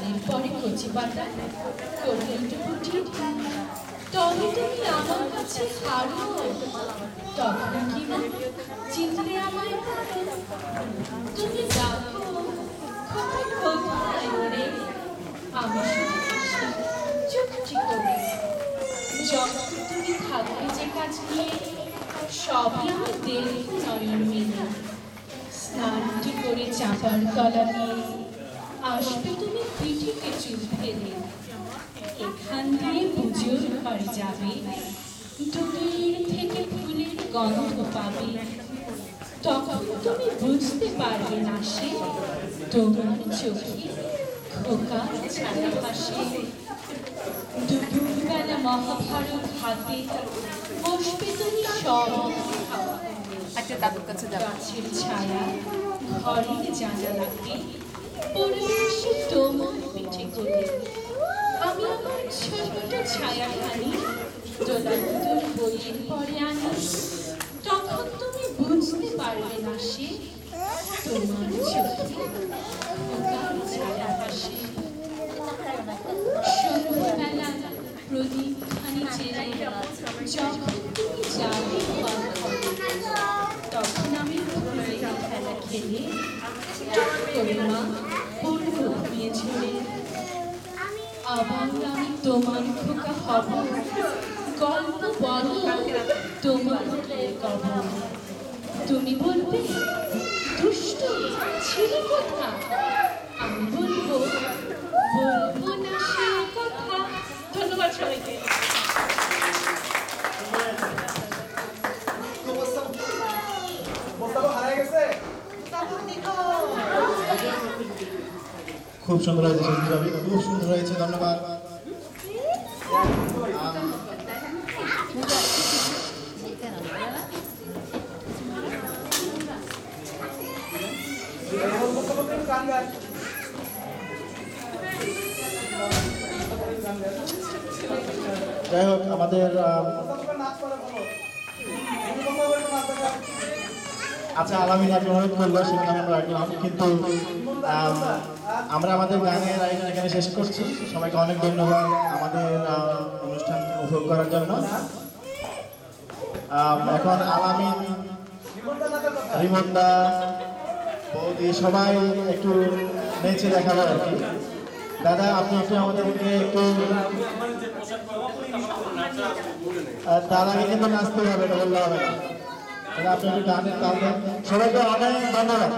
স্নানের পরে কচি পাতা করলে টুকুটি, তবে তুমি আমার কাছে হারো, তখন কি না চিনলে আমায় পারো। তুমি ডাকো কোথায় কোথায় রে, আমি শুধু হাসি চুপটি করে। যখন তুমি থাকবে যে কাজ নিয়ে, সবই আমি দেখি নয়ন মেলে। স্নানটি করে চাপার তলা দিয়ে আসবে তুমি পিঠিতে চুল ফেলে। এখান দিয়ে পুজোর ঘরে যাবে, দূরের থেকে ফুলের গন্ধ পাবে। তখন তুমি বুঝতে পারবে না সে তোমার চোখে খোকা ছায়া ভাসে। দুপুরবেলা মহাভারত হাতে বসবে তুমি সব খাওয়া। গাছের ছায়া ঘরের জানালাতে পড়বে এসে তোমার পিঠে করে। আমি আমার ছোট ছায়াখানি দোলাগুলোর বইয়ের পরে আনি। তখন তুমি বুঝতে পারবে না সে তোমার চোখে খোকার ছায়া ভাসে। সন্ধ্যাবেলা প্রদীপ খানি জেলে যখন তুমি যাবে তখন আমি ফুলের খেলা খেলে টুক করে মা পড়বো ঘুমিয়ে ঝরে। আবার আমি তোমার খোকা হব, গল্প বলো তোমার কব। তুমি বলবে দুষ্ট ছিল কথা, আমি বলবো বলবো না সে কথা। ধন্যবাদ সবাইকে। খুব সুন্দর হয়েছে সত্যি রবি, খুব সুন্দর হয়েছে, ধন্যবাদ। যাই হোক, আমাদের আচ্ছা আলামিন এক অনুরোধ করলো, সেখানে আমরা রাখলাম, কিন্তু আমরা আমাদের গানের আয়োজন এখানে শেষ করছি। সবাইকে অনেক ধন্যবাদ আমাদের অনুষ্ঠান উপভোগ করার জন্য। এখন আলামিন, রিমনদা, বৌদি সবাই একটু নেচে দেখাবে আর কি। দাদা আপনি একটু আমাদেরকে একটু, তার আগে কিন্তু নাচতে হবে, এটা বললে হবে না। আপনি একটু গানের তাল দেন। সবাইকে অনেক ধন্যবাদ।